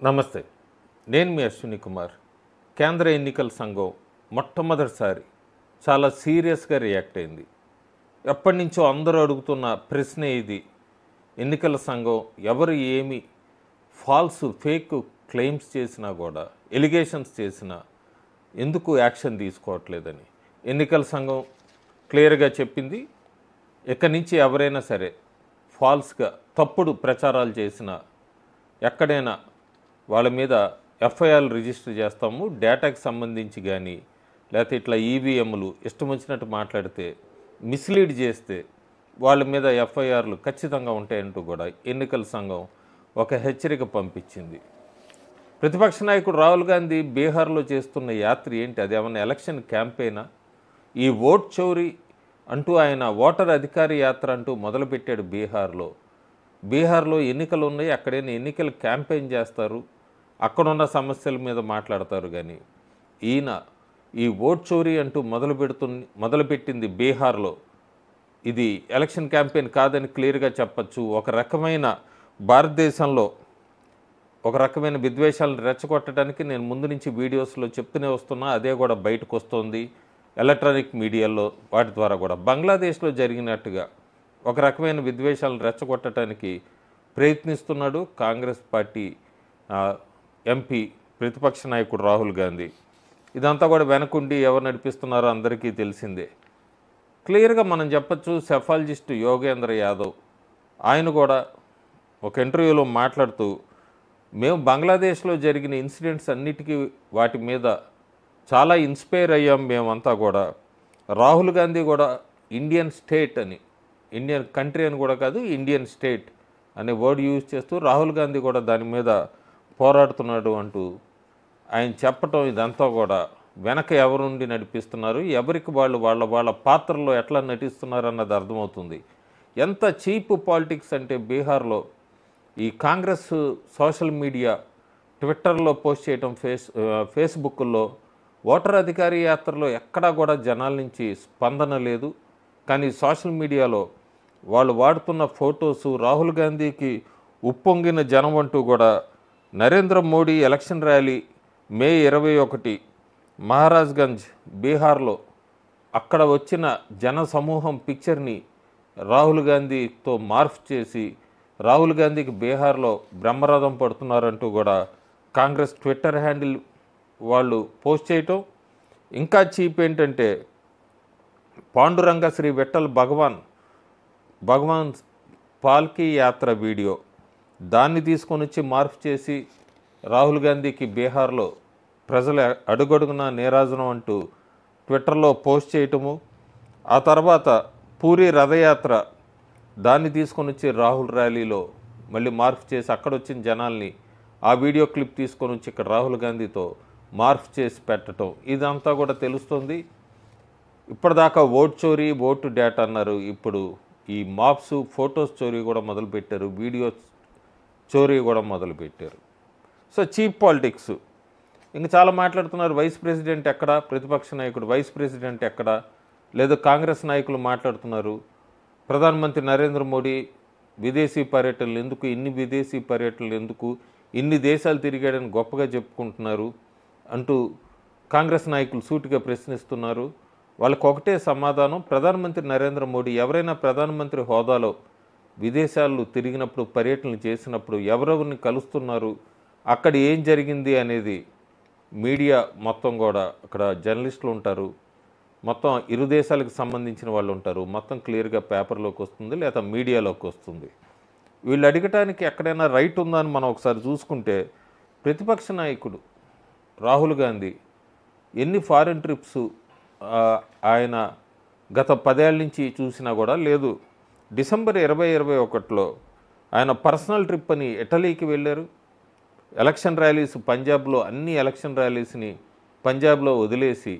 నమస్తే, నేను మీ అశ్విని కుమార్. కేంద్ర ఎన్నికల సంఘం మొట్టమొదటిసారి చాలా సీరియస్గా రియాక్ట్ అయింది. ఎప్పటి నుంచో అందరూ అడుగుతున్న ప్రశ్నే ఇది. ఎన్నికల సంఘం ఎవరు ఏమి ఫేక్ క్లెయిమ్స్ చేసినా కూడా, ఎలిగేషన్స్ చేసినా ఎందుకు యాక్షన్ తీసుకోవట్లేదని ఎన్నికల సంఘం క్లియర్గా చెప్పింది. ఇక్కడి నుంచి ఎవరైనా సరే ఫాల్స్గా తప్పుడు ప్రచారాలు చేసినా ఎక్కడైనా వాళ్ళ మీద ఎఫ్ఐఆర్లు రిజిస్టర్ చేస్తాము. డేటాకి సంబంధించి కానీ, లేకపోతే ఇట్లా ఈవీఎంలు ఇష్టం వచ్చినట్టు మాట్లాడితే, మిస్లీడ్ చేస్తే వాళ్ళ మీద ఎఫ్ఐఆర్లు ఖచ్చితంగా ఉంటాయంటూ కూడా ఎన్నికల సంఘం ఒక హెచ్చరిక పంపించింది. ప్రతిపక్ష నాయకుడు రాహుల్ గాంధీ బీహార్లో చేస్తున్న యాత్ర ఏంటి? అది ఏమన్నా ఎలక్షన్ క్యాంపెయినా? ఈ ఓట్ చోరీ అంటూ ఆయన ఓటర్ అధికారి యాత్ర అంటూ మొదలుపెట్టాడు బీహార్లో ఎన్నికలు ఉన్నాయి, అక్కడైనా ఎన్నికల క్యాంపెయిన్ చేస్తారు, అక్కడున్న సమస్యల మీద మాట్లాడతారు. కానీ ఈయన ఈ ఓట్ చోరీ అంటూ మొదలుపెట్టింది బీహార్లో. ఇది ఎలక్షన్ క్యాంపెయిన్ కాదని క్లియర్గా చెప్పచ్చు. ఒక రకమైన భారతదేశంలో ఒక రకమైన విద్వేషాలను రెచ్చగొట్టడానికి నేను ముందు నుంచి వీడియోస్లో చెప్తూనే వస్తున్నా. అదే కూడా బయటకు వస్తుంది ఎలక్ట్రానిక్ మీడియాలో, వాటి ద్వారా కూడా. బంగ్లాదేశ్లో జరిగినట్టుగా ఒక రకమైన విద్వేషాలను రెచ్చగొట్టడానికి ప్రయత్నిస్తున్నాడు కాంగ్రెస్ పార్టీ ఎంపీ ప్రతిపక్ష నాయకుడు రాహుల్ గాంధీ. ఇదంతా కూడా వెనకుండి ఎవరు నడిపిస్తున్నారో అందరికీ తెలిసిందే. క్లియర్గా మనం చెప్పచ్చు, సెఫాలజిస్ట్ యోగేంద్ర యాదవ్ ఆయన కూడా ఒక ఇంటర్వ్యూలో మాట్లాడుతూ, మేము బంగ్లాదేశ్లో జరిగిన ఇన్సిడెంట్స్ అన్నిటికీ వాటి మీద చాలా ఇన్స్పైర్ అయ్యాం మేమంతా కూడా. రాహుల్ గాంధీ కూడా ఇండియన్ స్టేట్ అని, ఇండియన్ కంట్రీ అని కూడా కాదు, ఇండియన్ స్టేట్ అనే వర్డ్ యూజ్ చేస్తూ రాహుల్ గాంధీ కూడా దాని మీద పోరాడుతున్నాడు అంటూ ఆయన చెప్పటం, ఇదంతా కూడా వెనక ఎవరుండి నడిపిస్తున్నారు, ఎవరికి వాళ్ళు వాళ్ళ పాత్రలో ఎట్లా నటిస్తున్నారు అన్నది అర్థమవుతుంది. ఎంత చీప్ పాలిటిక్స్ అంటే బీహార్లో ఈ కాంగ్రెస్ సోషల్ మీడియా, ట్విట్టర్లో పోస్ట్ చేయటం, ఫేస్బుక్లో ఓటర్ అధికారి యాత్రలో ఎక్కడా కూడా జనాల నుంచి స్పందన లేదు. కానీ సోషల్ మీడియాలో వాళ్ళు వాడుతున్న ఫొటోసు, రాహుల్ గాంధీకి ఉప్పొంగిన జనం అంటూ కూడా, నరేంద్ర మోడీ ఎలక్షన్ ర్యాలీ మే 21 మహారాజ్గంజ్ బీహార్లో అక్కడ వచ్చిన జన సమూహం పిక్చర్ని రాహుల్ గాంధీతో మార్ఫ్ చేసి రాహుల్ గాంధీకి బీహార్లో బ్రహ్మరథం పడుతున్నారంటూ కూడా కాంగ్రెస్ ట్విట్టర్ హ్యాండిల్ వాళ్ళు పోస్ట్ చేయటం. ఇంకా చీప్ ఏంటంటే, పాండురంగ శ్రీ విఠల్ భగవాన్ పాల్కీ యాత్ర వీడియో, దాన్ని తీసుకొని వచ్చి మార్పు చేసి రాహుల్ గాంధీకి బీహార్లో ప్రజలు అడుగడుగున నీరాజనం అంటూ ట్విట్టర్లో పోస్ట్ చేయటము. ఆ తర్వాత పూరి రథయాత్ర, దాన్ని తీసుకొని వచ్చి రాహుల్ ర్యాలీలో మళ్ళీ మార్పు చేసి అక్కడ వచ్చిన జనాల్ని ఆ వీడియో క్లిప్ తీసుకొని వచ్చి ఇక్కడ రాహుల్ గాంధీతో మార్పు చేసి పెట్టడం, ఇదంతా కూడా తెలుస్తుంది. ఇప్పటిదాకా ఓట్ చోరీ, ఓటు డేటా అన్నారు. ఇప్పుడు ఈ మాప్స్, ఫొటోస్ చోరీ కూడా మొదలుపెట్టారు, వీడియో చోరీ కూడా మొదలుపెట్టారు. So cheap politics. ఇంకా చాలా మాట్లాడుతున్నారు. వైస్ ప్రెసిడెంట్ ఎక్కడా? ప్రతిపక్ష నాయకుడు వైస్ ప్రెసిడెంట్ ఎక్కడా? లేదా కాంగ్రెస్ నాయకులు మాట్లాడుతున్నారు, ప్రధానమంత్రి నరేంద్ర మోడీ విదేశీ పర్యటనలు ఎందుకు, ఇన్ని విదేశీ పర్యటనలు ఎందుకు, ఇన్ని దేశాలు తిరిగాడని గొప్పగా చెప్పుకుంటున్నారు అంటూ కాంగ్రెస్ నాయకులు సూటిగా ప్రశ్నిస్తున్నారు. వాళ్ళకు ఒకటే సమాధానం, ప్రధానమంత్రి నరేంద్ర మోడీ ఎవరైనా ప్రధానమంత్రి హోదాలో విదేశాలు తిరిగినప్పుడు, పర్యటనలు చేసినప్పుడు ఎవరెవరిని కలుస్తున్నారు, అక్కడ ఏం జరిగింది అనేది మీడియా మొత్తం కూడా, అక్కడ జర్నలిస్టులు ఉంటారు, మొత్తం ఇరు దేశాలకు సంబంధించిన వాళ్ళు ఉంటారు, మొత్తం క్లియర్గా పేపర్లోకి వస్తుంది లేదా మీడియాలోకి వస్తుంది. వీళ్ళు అడగటానికి ఎక్కడైనా రైట్ ఉందా అని మనం ఒకసారి చూసుకుంటే, ప్రతిపక్ష నాయకుడు రాహుల్ గాంధీ ఎన్ని ఫారిన్ ట్రిప్స్ ఆయన గత 10 ఏళ్ళ నుంచి చూసినా కూడా లేదు. డిసెంబర్ 2021లో ఆయన పర్సనల్ ట్రిప్ అని ఇటలీకి వెళ్ళారు. ఎలక్షన్ ర్యాలీస్ పంజాబ్లో, అన్ని ఎలక్షన్ ర్యాలీస్ని పంజాబ్లో వదిలేసి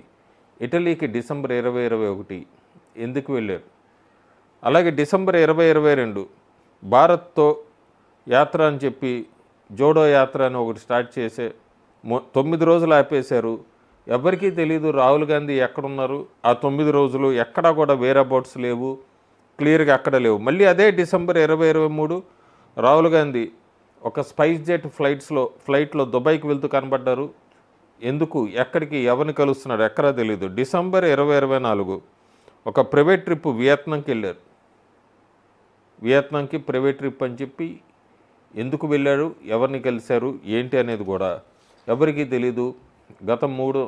ఇటలీకి డిసెంబర్ 2021 ఎందుకు వెళ్ళారు? అలాగే డిసెంబర్ 2022 భారత్తో యాత్ర అని చెప్పి జోడో యాత్ర అని ఒకటి స్టార్ట్ చేసే 9 రోజులు ఆపేశారు. ఎవరికీ తెలియదు రాహుల్ గాంధీ ఎక్కడున్నారు. ఆ 9 రోజులు ఎక్కడా కూడా వేరబౌట్స్ లేవు, క్లియర్గా అక్కడ లేవు. మళ్ళీ అదే డిసెంబర్ 2023 రాహుల్ గాంధీ ఒక స్పైస్ జెట్ ఫ్లైట్లో దుబాయ్కి వెళ్తూ కనబడ్డారు. ఎందుకు, ఎక్కడికి, ఎవరిని కలుస్తున్నాడు ఎక్కడా తెలీదు. డిసెంబర్ 2024 ఒక ప్రైవేట్ ట్రిప్ వియత్నాంకి వెళ్ళారు. వియత్నాంకి ప్రైవేట్ ట్రిప్ అని చెప్పి ఎందుకు వెళ్ళారు, ఎవరిని కలిశారు, ఏంటి అనేది కూడా ఎవరికీ తెలీదు. గత 2021,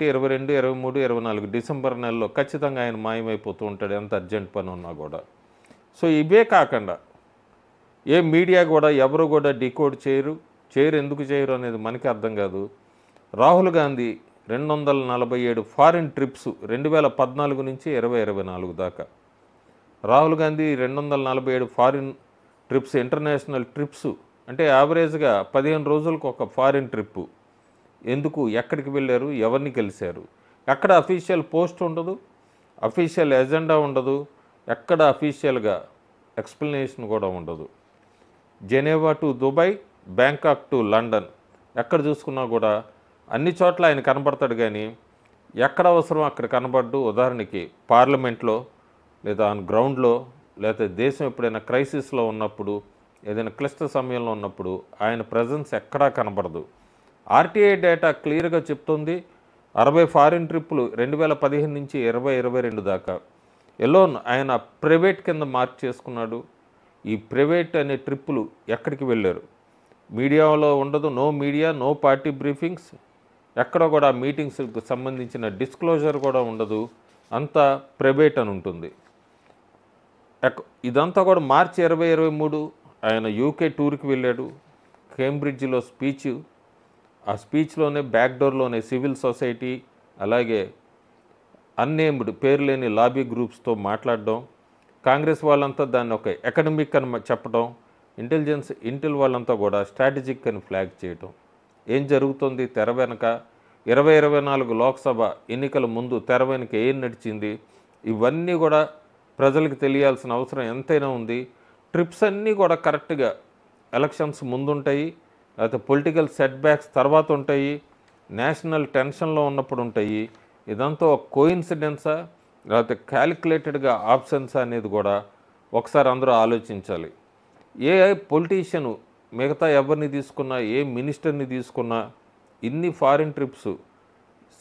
22, 23, 24 డిసెంబర్ నెలలో ఖచ్చితంగా ఆయన మాయమైపోతూ ఉంటాడు, ఎంత అర్జెంట్ పని ఉన్నా కూడా. సో ఇవే కాకుండా ఏ మీడియా కూడా ఎవరు కూడా డికోడ్ చేయరు ఎందుకు చేయరు అనేది మనకి అర్థం కాదు. రాహుల్ గాంధీ 247 ఫారిన్ ట్రిప్స్ 2014 నుంచి 2024 దాకా. Rahul Gandhi 247 foreign trips, international trips అంటే యావరేజ్గా 15 రోజులకు ఒక ఫారిన్ ట్రిప్పు. ఎందుకు, ఎక్కడికి వెళ్ళారు, ఎవరిని కలిశారు, ఎక్కడ అఫీషియల్ పోస్ట్ ఉండదు, అఫీషియల్ ఎజెండా ఉండదు, ఎక్కడ అఫీషియల్గా ఎక్స్ప్లెనేషన్ కూడా ఉండదు. Geneva to Dubai, Bangkok to London, ఎక్కడ చూసుకున్నా కూడా అన్ని చోట్ల ఆయన కనబడతాడు, కానీ ఎక్కడ అవసరం అక్కడ కనబడ్డు. ఉదాహరణకి పార్లమెంట్లో లేదా ఆన్ గ్రౌండ్లో, లేకపోతే దేశం ఎప్పుడైనా క్రైసిస్లో ఉన్నప్పుడు, ఏదైనా క్లిష్ట సమయంలో ఉన్నప్పుడు ఆయన ప్రజెన్స్ ఎక్కడా కనబడదు. ఆర్టీఐ డేటా క్లియర్గా చెప్తుంది 60 ఫారిన్ ట్రిప్పులు 2015 నుంచి 2022 దాకా ఎలోన్ ఆయన ప్రైవేట్ కింద మార్క్ చేసుకున్నాడు. ఈ ప్రైవేట్ అనే ట్రిప్పులు ఎక్కడికి వెళ్ళారు, మీడియాలో ఉండదు, no media, no party briefings, ఎక్కడ కూడా మీటింగ్స్కి సంబంధించిన డిస్క్లోజర్ కూడా ఉండదు, అంతా ప్రైవేట్ అని ఉంటుంది. ఇదంతా కూడా మార్చి 2023 ఆయన యూకే టూర్కి వెళ్ళాడు. కేంబ్రిడ్జ్లో స్పీచ్, ఆ స్పీచ్లోనే బ్యాక్డోర్లోనే సివిల్ సొసైటీ అలాగే అన్నేమ్డ్ పేరు లేని లాబీ గ్రూప్స్తో మాట్లాడడం, కాంగ్రెస్ వాళ్ళంతా దాన్ని ఒక ఎకడమిక్ అని చెప్పడం, ఇంటెల్ వాళ్ళంతా కూడా స్ట్రాటజిక్ అని ఫ్లాగ్ చేయటం. ఏం జరుగుతుంది తెర వెనక, 2024 లోక్సభ ఎన్నికల ముందు తెర వెనక ఏం నడిచింది, ఇవన్నీ కూడా ప్రజలకు తెలియాల్సిన అవసరం ఎంతైనా ఉంది. ట్రిప్స్ అన్నీ కూడా కరెక్ట్గా ఎలక్షన్స్ ముందుంటాయి, లేకపోతే పొలిటికల్ సెట్ బ్యాక్స్ తర్వాత ఉంటాయి, నేషనల్ టెన్షన్లో ఉన్నప్పుడు ఉంటాయి. ఇదంతా ఒక కోయిన్సిడెన్సా లేకపోతే క్యాలిక్యులేటెడ్గా ఆప్షన్సా అనేది కూడా ఒకసారి అందరూ ఆలోచించాలి. ఏ పొలిటీషియను మిగతా ఎవరిని తీసుకున్నా, ఏ మినిస్టర్ని తీసుకున్నా ఇన్ని ఫారిన్ ట్రిప్స్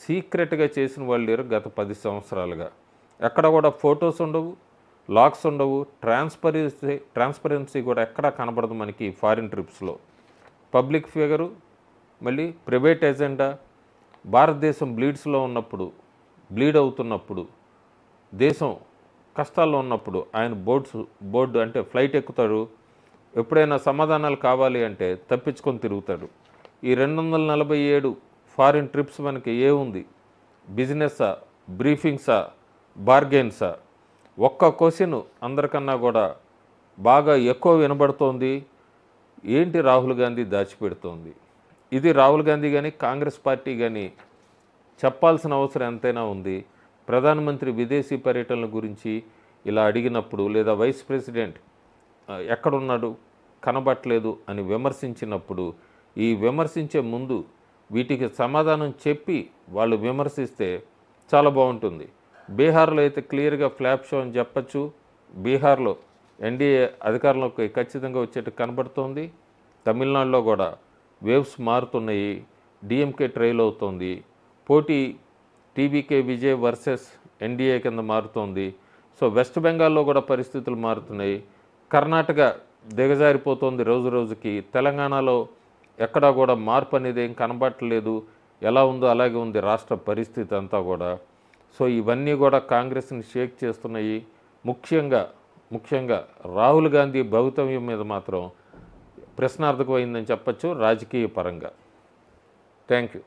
సీక్రెట్గా చేసిన వాళ్ళు లేరు గత 10 సంవత్సరాలుగా. ఎక్కడ కూడా ఫొటోస్ ఉండవు, లాక్స్ ఉండవు, ట్రాన్స్పరెన్సీ కూడా ఎక్కడా కనబడదు మనకి ఫారిన్ ట్రిప్స్లో. పబ్లిక్ ఫిగరు, మళ్ళీ ప్రైవేట్ ఎజెండా. భారతదేశం బ్లీడ్ అవుతున్నప్పుడు, దేశం కష్టాల్లో ఉన్నప్పుడు ఆయన బోర్డు అంటే ఫ్లైట్ ఎక్కుతాడు, ఎప్పుడైనా సమాధానాలు కావాలి అంటే తప్పించుకొని తిరుగుతాడు. ఈ 247 ఫారిన్ ట్రిప్స్ మనకి ఏముంది, బిజినెస్సా, బ్రీఫింగ్సా, బార్గెన్సా? ఒక్క క్వశ్చన్ అందరికన్నా కూడా బాగా ఎక్కువ వినబడుతోంది, ఏంటి రాహుల్ గాంధీ దాచిపెడుతోంది? ఇది రాహుల్ గాంధీ కానీ కాంగ్రెస్ పార్టీ కానీ చెప్పాల్సిన అవసరం ఎంతైనా ఉంది. ప్రధానమంత్రి విదేశీ పర్యటనల గురించి ఇలా అడిగినప్పుడు, లేదా వైస్ ప్రెసిడెంట్ ఎక్కడున్నాడు కనబట్టలేదు అని విమర్శించినప్పుడు, ఈ విమర్శించే ముందు వీటికి సమాధానం చెప్పి వాళ్ళు విమర్శిస్తే చాలా బాగుంటుంది. బీహార్లో అయితే క్లియర్గా ఫ్లాప్ షో అని చెప్పచ్చు. బీహార్లో ఎన్డీఏ అధికారంలోకి ఖచ్చితంగా వచ్చేట్టు కనబడుతోంది. తమిళనాడులో కూడా వేవ్స్ మారుతున్నాయి, డిఎంకే ట్రైల్ అవుతోంది, పోటీ టీవీకే విజయ్ వర్సెస్ ఎన్డీఏ కింద మారుతోంది. సో వెస్ట్ బెంగాల్లో కూడా పరిస్థితులు మారుతున్నాయి. కర్ణాటక దిగజారిపోతోంది రోజు రోజుకి. తెలంగాణలో ఎక్కడా కూడా మార్పు అనేది ఏం కనబట్టలేదు, ఎలా ఉందో అలాగే ఉంది రాష్ట్ర పరిస్థితి అంతా కూడా. సో ఇవన్నీ కూడా కాంగ్రెస్ని షేక్ చేస్తున్నాయి. ముఖ్యంగా రాహుల్ గాంధీ భవితవ్యం మీద మాత్రం ప్రశ్నార్థకమైందని చెప్పచ్చు రాజకీయ పరంగా. Thank you.